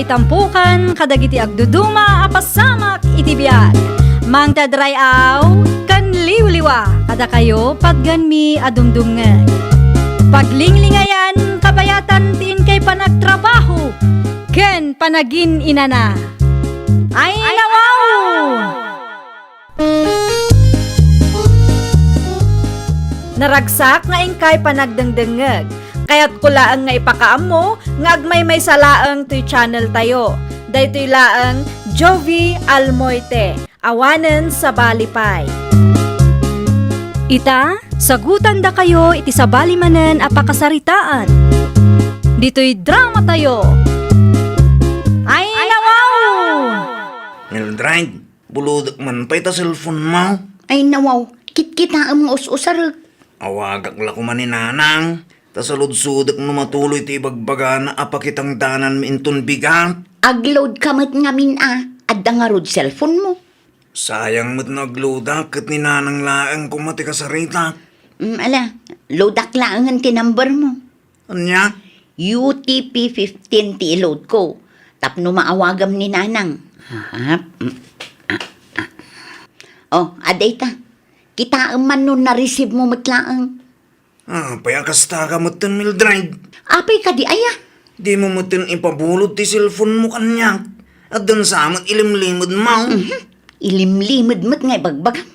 ngay tampukan, kadagiti agduduma, apasamak iti biag. Mang tadrayaw, kan liwliwa, kada kayo pagganmi adumdumngeg. Paglinglingayan, kabayatan tiin kay panagtrabaho, ken panagin inana. Ay nawaw! Naragsak nga ingkay panagdengdengeg. Kaya't kulaang nga ipakaam mo, nga agmay salaang to'y channel tayo. Daytoy laang Jovi Almoite, awanen sa balipay. Ita, sagutan da kayo iti sa balimanen apakasaritaan. Dito'y drama tayo. Ay nawaw! Mildred, buludak man pa'y ta cellphone mo. Ay nawaw, kit-kita ang us-usarag. Awagak la ko man ni nanang. Ta salud-sudak no matuloy ti ibagbaga na apakitang danan mi inton bigat. Agload kamot ngamin at dangarod cellphone mo. Sayang mo't nagloda kat ni nanang laang kumati ka sarita. Ala, loadak lang ang tinumber mo. Anya? UTP 15 ti load ko. Tapno maawagam ni nanang. Oh, aday ta. Kita man nun na-receive mo matlaang. Payakasta ka mo't tan Mildred. Apay ka di aya. Di mo mo't tan ipabulot ti cellphone mo kanya. At dan sa amat ilimlimod mo. Ilimlimod mo't ngay bagbagam.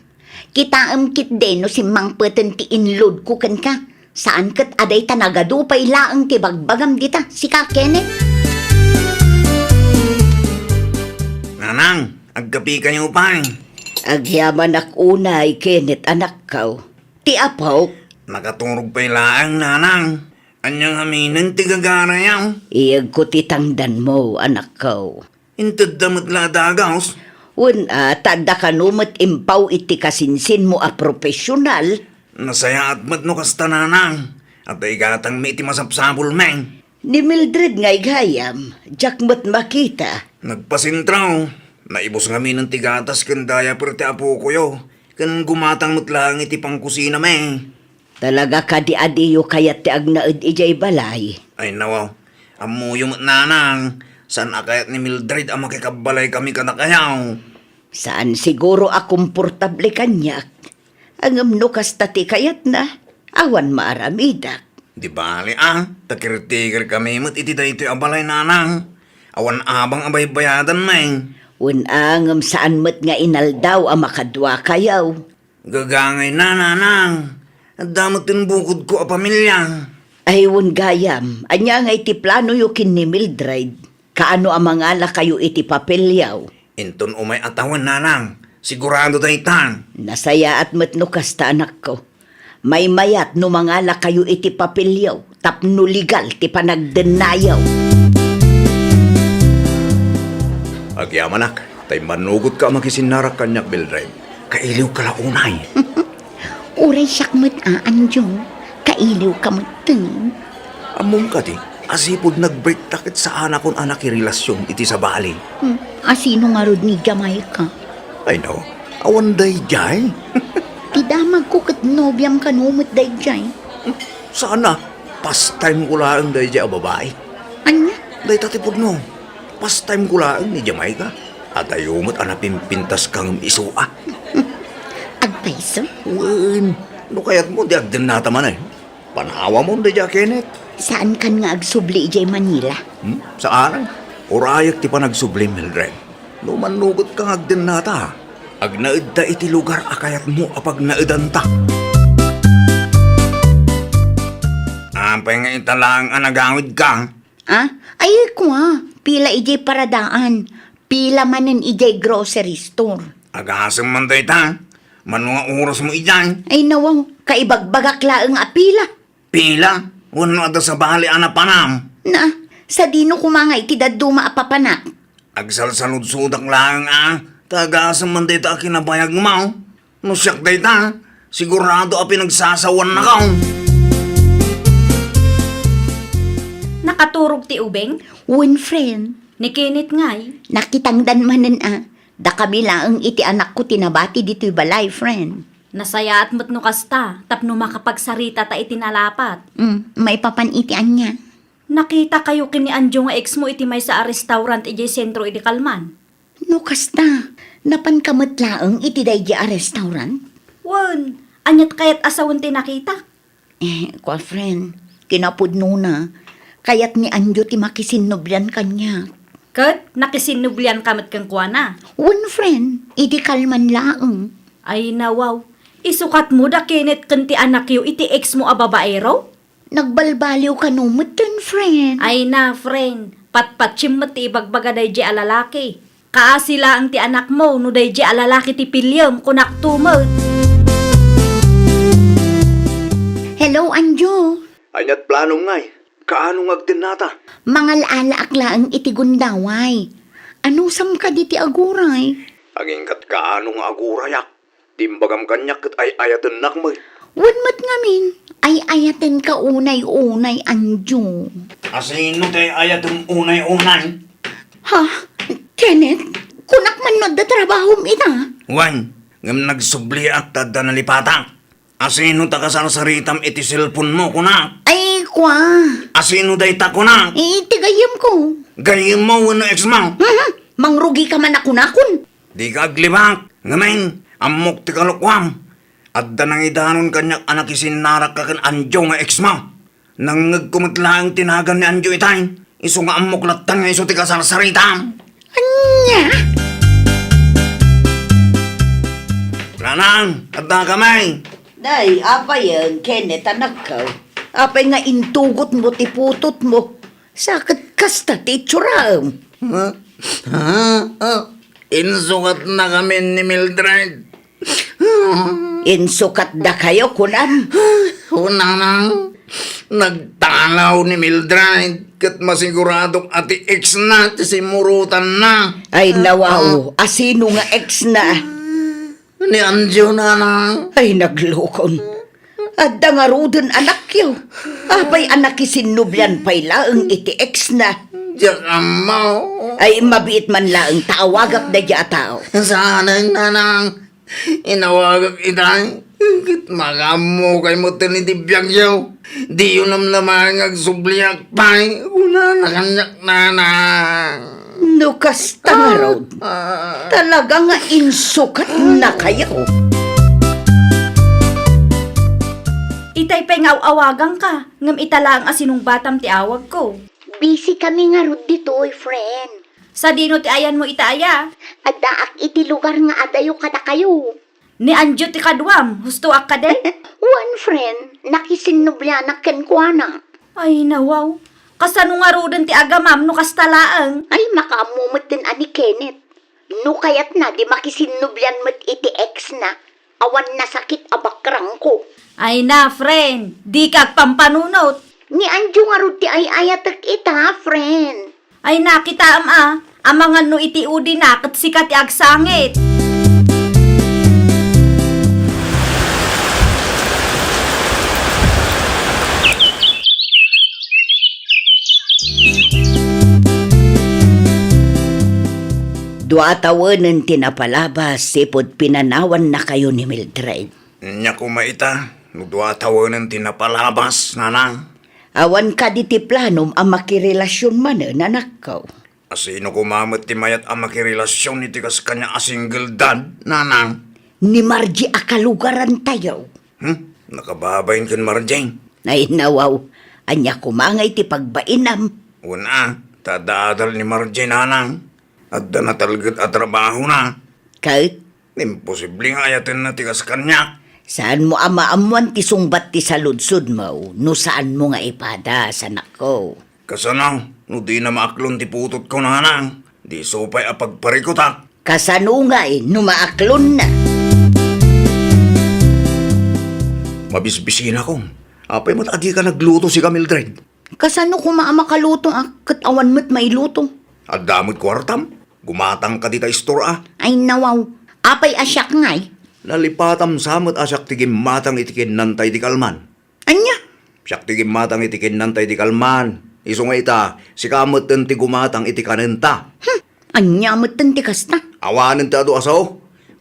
Kita kit den no si mang peten ti inload ko kan ka. Saan kat aday ta nagadupay laang ti bagbagam dita. Si ka Kenneth. Nanang, agkapi kayo pa eh. Agyaman ak unay Kenneth anak kaw. Ti apaw. Nakaturog pa'y laang nanang. Anyang haminin ti gagara yaw. Iyag ko titangdan mo anak kaw. Intad damot la dagaws. Tada ka numat impaw iti kasinsin mo a profesional. Nasaya at mat no kasta nanang. At ay gatang may iti masapsabol meng. Ni Mildred ngay gayam, jak mat makita. Nagpasintraw. Naibos kami ng tigatas kandaya pero ti apo ko yo. Kan gumatang mutlang iti pangkusina meng. Talaga ka di adiyo kayat ti agnaed ijay balay. Ay nawaw. Amuyo mo't nanang. Saan akayat ni Mildred ang makikabalay kami kanakayaw? Saan siguro a komportable kanyak? Ang amno kasta ti kayat na, awan maaramidak. Di bali takir-tikir kami mo't iti daytoy abalay nanang. Awan abang abay bayadan meng. Angam saan mat nga inaldaw a makadwa kayaw. Gagangay na nanang. At damot din bukod ko a pamilya. Ay gayam, anya nga iti plano yukin ni Mildred. Kaano ang mangala kayo iti papelyaw? Inton umay atawan nanang. Sigurado tayo tan. Nasaya at matno kasta anak ko. May mayat no mangala kayo iti papelyaw. Tapno legal ti panagdenayaw. Agyamanak, tay manugot ka makisinarak kanyak Mildred. Kailiw ka launay. Uray siyak mat anjong. Kailiw ka matin. Among ka di, asipod nag-break takit sa anak kong anak relasyon iti sa bali. Asino nga rod ni gamay ka? I know, awan day jay. Ti damag ko kat nobyam ka numot day jay. Sana, pastime ko lang day jay a babae. Anya? Day tatipod no, pastime ko lang ni Jamaica. At ayumot anapimpintas kang isua. Agpaiso? Wen, no kayat mo di agden nataman eh. Panawa mo day jay Kenneth. Saan kan nga agsubli ijay Manila? Saan? Urayak ti panagsubli Mildred. No manugot kang agden nata. Agnaed ta iti lugar akayat mo apag naedan ta. Ampay nga italang anagawid ka. Ay ko pila ijay paradaan. Pila manen ijay grocery store. Agasang man tayo ta. Manunga oras mo iyan. Ay nawaw, kaibagbagak laang apila. Pila? Wano ada sa bali ana panam. Na, sa dino kumangay tidaduma apapanak. Agsalsalud-sudak lang Tagasang man tayo ta kinabayag mo. No siyak tayo ta. Sigurado a pinagsasawan na ka. Nakaturog ti ubeng? One friend, Ni Kenneth ngay. nakitangdan manen Da kami laang iti anak ko tinabati dito'y balay, friend. Nasaya at matno kasta, tapno makapagsarita ta itinalapat. May papanitian niya. nakita kayo kini Anjo nga ex mo iti may sa restaurant iti sentro iti Kalman. No kasta, napankamot laang iti daydi a restaurant? Wan, anyat kayat asawan ti nakita. Kwa friend, kinapudno na, kayat ni Anjo ti makisinoblan kanya. Kat, nakisinublian kamat kang kuana. One friend, iti kalman laang. Ay nawaw, isukat mo da kinit kanti anak yu iti ex mo a babaero? Nagbalbaliw ka numuten, friend. Ay na, friend, patpatsim mo ti ibagbaga day di alalaki. Kaasila ang ti anak mo, no day di alalaki ti pilyam kunak tumot. Hello, Anjo. Anyat planong ngay. Kaano ngagdin nata? Mangalala akla ang iti gundaway. Ano sam ka di ti aguray? Aging kat kaano nga agurayak. Timbagam kanyak kat ay ayatan nakmay. Wanmat ngamin, ay ayaten ka unay-unay, Anjo. Asino tayo ayatan unay-unay? Ha? Kenneth, kunak man magdatrabahom ita. Wan, ngam nagsubli at tada nalipatang. Asino ta kasarasaritam iti cellphone mo kunak? Ay, kwa. Asino day ta kunak? Tigayam ko. Gayim mo wano ex mo. Mangrugi ka man ako nakon. Di ka aglibak. Ngamin, amok ti kalukwam. At danang idanon kanyak anak isinarak ka kan Anjo nga ex mo. Nang nagkumatlaang tinagan ni Anjo itay. Iso nga amok latang nga iso ti kasarasaritam. Anya? Lanang, at na kamay. Day, apay yan, Kenneth, anak ka. Apay nga intugot mo, tiputot mo. Sakit kasta, titsuraam. Insukat na kami ni Mildred. Insukat da kayo, kunan. Unang nagtalaw ni Mildred kat masiguradong ati ex na ti simurutan na. Ay, nawaw, asino nga ex na. Ni Anjo na lang. Ay, naglukon. At dangarudon anak yo. Apay anak isinublan pay laang iti ex na. Diyak amaw. Ay, mabiit man laang taawagak da dya tao. Sanang nanang. Inawagag itang. Kit magamo kay mo tinitibiyag yaw. Di yun naman agsubliyak pay. Una na kanyak nanang. Nukas tangarod. Talaga nga insukat na kayo. Itay pa'y ngaw-awagang ka, ngam itala ang asinong batam ti awag ko. Busy kami nga rod dito, friend. Sa dino ti ayan mo itaya, At daak iti lugar nga adayo kada kayo. ni Anjo ti kadwam, husto ak ka day? One friend, nakisinublanak ken kuana. Ay nawaw, kasano nga rodan ti agamam no kastalaang. Ay, makamumot din ani Kenneth. No kayat na, di makisinublan mo't iti ex na. Awan na sakit abakrang ko. Ay na, friend, di kag pampanunot. Ni Anjo nga rod ti ay ayatak ita, friend. Ay nakita amangan no iti udi na kat sikat ti agsangit. Dua tawanan tinapalabas, sipod pinanawan na kayo ni Mildred. Nya kumaita. Nudwa tawanan tinapalabas nanang. Awan ka di ti planom ang makirelasyon man anak ko. Asino kumamot ti mayat ang makirelasyon ni tikas kanya a single dad, nanang. Ni Margie akalugaran tayo. Nakababayin kan Marjeng. Ay nawaw, anya kumangay ti pagbainam. Una, tadaadal ni Marjeng nanang. At da natalgad at trabaho na. Kahit Imposible nga ayatin na tikas kanya. saan mo amaamuan ti sungbat ti saludsud mo, no saan mo nga ipada sa nako. Kasanaw, no di na maaklon ti putot ko nanang. Di supay apagparikutak. Kasano nga no maaklon na. Mabisbisin ako. Apay mo't adi ka nagluto si Mildred. Kasano ko maamakalutong akat awan mo't may luto. At damot kwartam. Gumatang ka dita istora. Ay nawaw, apay asyak ngay. Nalipatam samot asyak tigim matang itikin nantay di kalman. Anya? Siyak tigim matang itikin nantay di kalman. Iso nga ita, si kamot ti gumatang itikanenta. Anya mo't tanti kasta. Awanin ti ado asaw.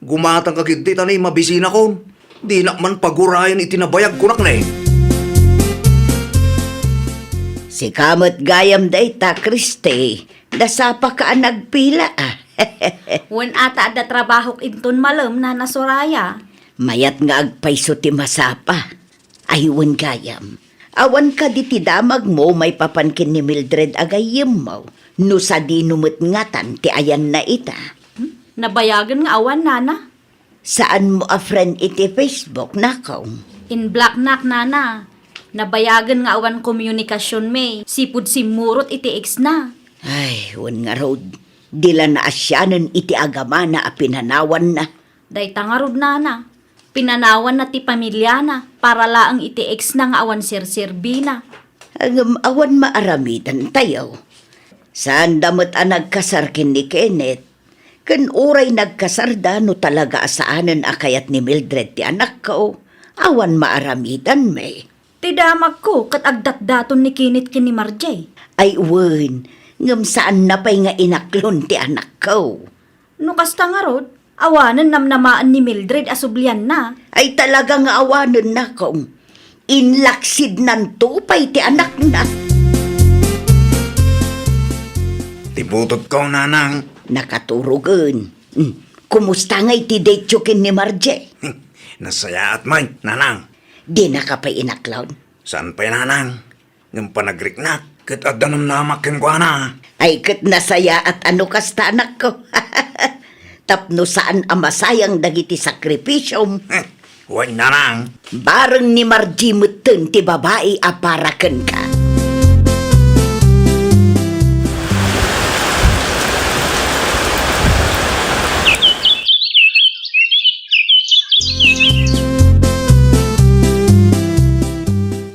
Gumatang ka kinti tanay mabisina ko. Di na man pagurayan itinabayag kunak na eh. Si kamot gayam day ta, Kriste. Dasapa ka nagpila ah. Wen ata ada trabaho inton malam na nasuraya. Mayat nga agpayso ti masapa. Aywan gayam. Awan ka di ti damag mo may papankin ni Mildred agayim mo. No sa di numutngatan ti ayan na ita. Nabayagan nga awan nana. Saan mo a friend iti Facebook nakaw? In black nak nana. Nabayagan nga awan komunikasyon may. Sipud simurot iti ex na. Ay, wan nga road. Dila na asyanan iti agama na a pinanawan na. Day tangarod nana. Pinanawan na ti pamilya na. Para laang iti ex na nga awan sir-sirbina. Ang awan maaramidan tayo. Saan damot ang nagkasarkin ni Kenneth? Kan uray nagkasarda no talaga asaanan akayat ni Mildred ti anak ko. Awan maaramidan may. Tidamag ko kat agdat-daton ni Kinit kini Marjay. Ay wen, ngam saan na pa'y nga inaklon ti anak ko. No kasta nga rod, awanan namnamaan ni Mildred asublian na. Ay talaga nga awanan na kong. Inlaksid nan tupay ti anak na. Tibutot ko, nanang. Nakaturugan. Kumusta nga iti date yukin ni Marje? Nasaya at may, nanang. Di na ka pa inaklaw. Saan pa'y nanang? Ng panagriknak, kat adanam namakin ko na. Ay kat nasaya at ano kasta anak ko. Tapno saan amasayang dagiti sakripisyom. Huwag nanang. Bareng ni Marji muten ti babae aparaken ka.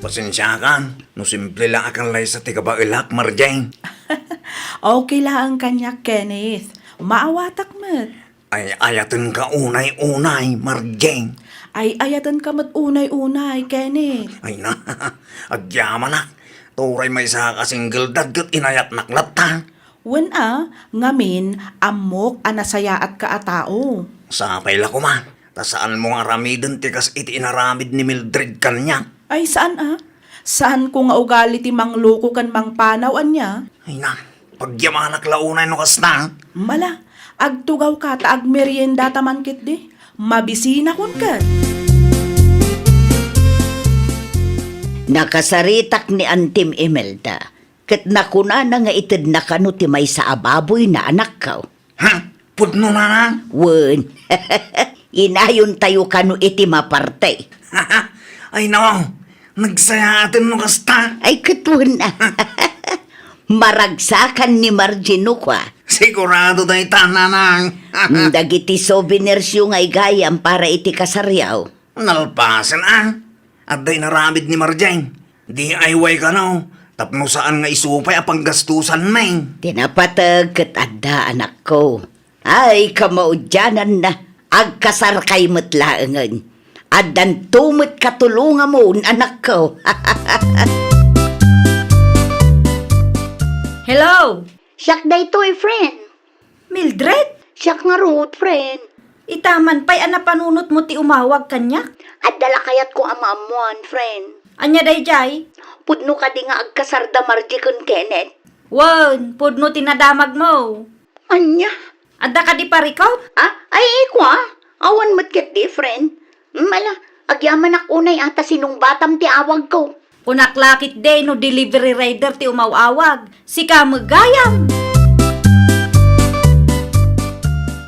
Pasensya kan, no simple lang akan lay sa tigabailak, Marjay. Okay lang kanya, Kenneth. Maawatak mat. Ay ayatan ka unay-unay, Marjay. Ay ayatan ka mat unay-unay, Kenneth. Ay na, agyaman nak. Turay may sa kasingle dagat inayat naklata. Wen ngamin, amok anasaya at kaatao. Sapay la ko man, tasaan mo nga ramidin tikas iti inaramid ni Mildred kanya. Ay saan Saan ko nga ugali ti mangloko kan mangpanawan niya? Ay na, pagyamanak launay no kasna. Mala, agtugaw ka ta agmerienda taman kit di. Mabisina kun ka. Nakasaritak ni Antim Imelda. Kat nakuna na nga itid na kano ti may sa ababoy na anak ko. Ha? Pudno na na? Wen, inayon tayo kano iti maparte. Ay no, nagsaya atin no kasta. Ay katun na. Maragsakan ni Margino kwa. Sigurado tayo tananang. Dagiti souvenirs yung ay gayam para iti kasaryaw. Nalpasan At day naramid ni Marjane. Di ay way ka no. Tapno saan nga isupay apang gastusan may. Tinapatag kat adda anak ko. Ay kamaudyanan na. Agkasar kay matlaangan. Addan tumot katulunga mo anak ko. Hello! Siyak day to friend. Mildred? Siyak nga root friend. Itaman pa'y anapanunot mo ti umawag kanya? At dala kayat ko amamuan friend. Anya day jay? Pudno ka di nga agkasarda Margie kun Kenneth. Wan, pudno tinadamag mo. Anya? Adda ka di parikaw? Ay ikwa. Awan mo't ket di friend. Mala, agyaman ak unay ata sinong batam ti awag ko. Kunaklakit day no delivery rider ti umawawag. Si kamagayam.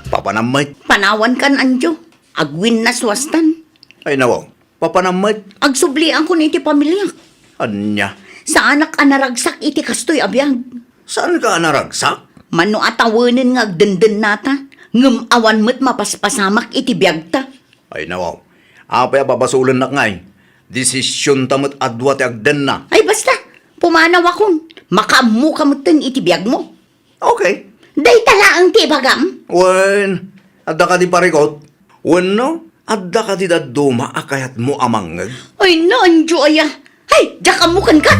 Papanamay. Panawan kan anjo. Agwin na swastan. Ay nawaw. Papanamay. Agsublian ko ni iti pamilya. Anya. Sa anak anaragsak iti kastoy abiyag. Saan ka naragsak? Mano atawanin nga agdenden nata. Ngem awan mo't mapaspasamak iti biyagta. Ay nawaw. Apay babasulan na ngay. Desisyon tamot adwa ti agden na. Ay basta, pumanaw akong. Makaamu kamutin iti biyag mo. Okay. Day talaang ti bagam. Wen, adda ka di parikot. Wen no, adda ka di daduma akayat mo amangag. Ay na, anjo aya. Hay, jakamukan ka.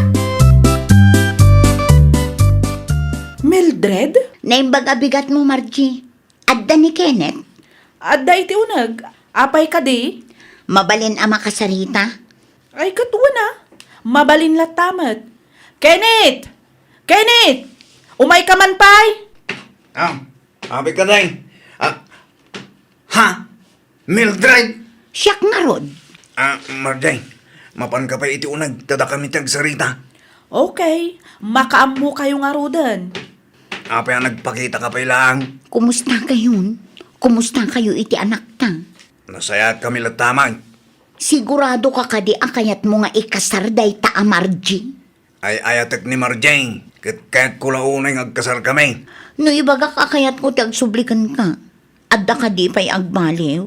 Mildred? Naimbag abigat mo, Margie. Adda ni Kenneth. Adda iti unag. Apay ka di? Mabalin ama kasarita. Ay katuwa na. Mabalin latamat. Kenneth! Kenneth! Umay ka man, pay! Abi ka day. Ha? Mildred? Siyak nga rod. Marday, mapan ka pa iti unag, tada kami tagsarita. Okay, makaammo kayo nga rodan. Apa yang nagpakita ka pa ilang? Kumusta kayon? Kumusta kayo iti anak ta? Nasaya kami latamag. Sigurado ka kadi akayat mo nga ikasarday ta Margie? Ay ayatek ni Marjay, kahit kulaunay agkasar kami. No ibaga kakayat ko ti agsublikan ka. Adda ka di pa'y agbaliw.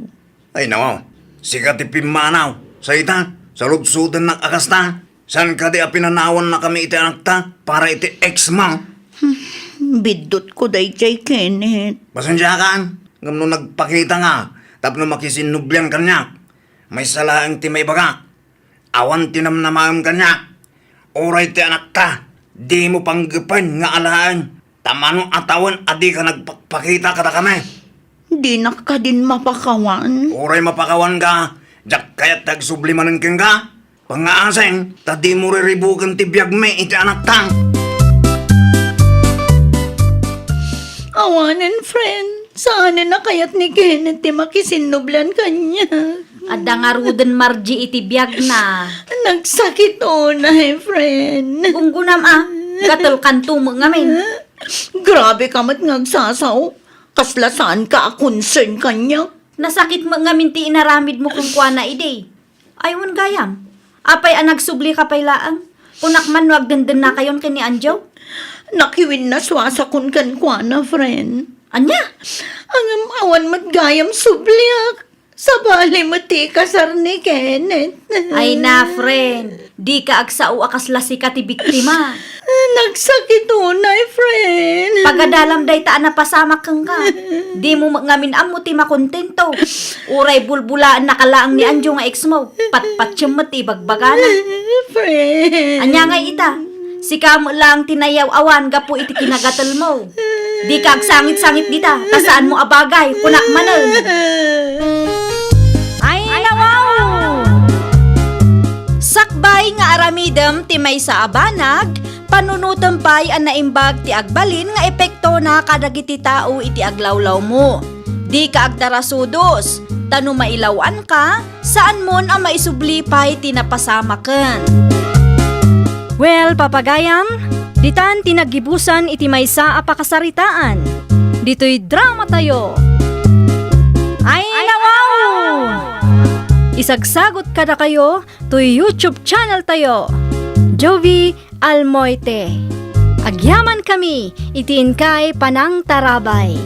Ay nawaw, sikat ipimanaw. Sa ita, sa lugsudan ng akasta. San ka di apinanawan na kami iti anak ta para iti ex mo? Bidot ko day jay Kenneth. Pasensya ka, ngam no nagpakita nga, tapno makisinublian kanyak. May salaang ti may baga. Awan tinamnamam kanyak. Oray ti anak ta, di mo panggapan nga alaan. Tamano atawan adi ka nagpakita kada kami. Di na ka din mapakawan. Oray mapakawan ka, jak kayat tagsublimanan keng ka. Pangaaseng, tadi mo riribukan ti biyag me iti anak ta. Awanan, friend. Saan na kayat ni Kenneth ti makisinublan kanya? Adda nga ruden Margie iti biyag na. Nagsakit na friend. Unggunam gatul kanto mo ngamin. Grabe ka mat ngagsasaw. Kaslasaan ka concern kanya. Nasakit mo ngamin ti inaramid mo kung kwa na ide. Aywan gayam. Apay nagsubli ka pay laang. Kunak man wag denden na kayon kini Anjo. Nakiwin na swasa kun kan kwa na friend. Anya? Ang awan mat gayam subliak. Sabali mo ti kasar ni Kenneth. Ay na, friend. Di ka agsao akasla si ka ti biktima. Nagsakit na friend. Pagadalam day taan na pasamak kang ka. Di mo ngamin amo ti makontento. Uray bulbulaan nakalaang ni Anjo nga ex mo. Patpatsyam ti bagbagana. Friend. Anya nga ita. Si kamo lang tinayaw awan gapo iti kinagatal mo. Di ka agsangit-sangit dita. Kasaan mo abagay. Kunak manal. Ay nawaw! Sakbay nga aramidem ti may sa abanag, panunutom pa'y ang naimbag ti agbalin nga epekto na kadagiti tao iti aglawlaw mo. Di ka agdarasudos, tano mailawan ka, saan mon ang maisubli pa'y tinapasamaken. Well, papagayam, ditan tinagibusan iti maysa a pakasaritaan. Dito'y drama tayo. Ay nawaw! Isagsagot kada kayo to YouTube channel tayo. Jovi Almoite. Agyaman kami, itiin kay Panang Tarabay.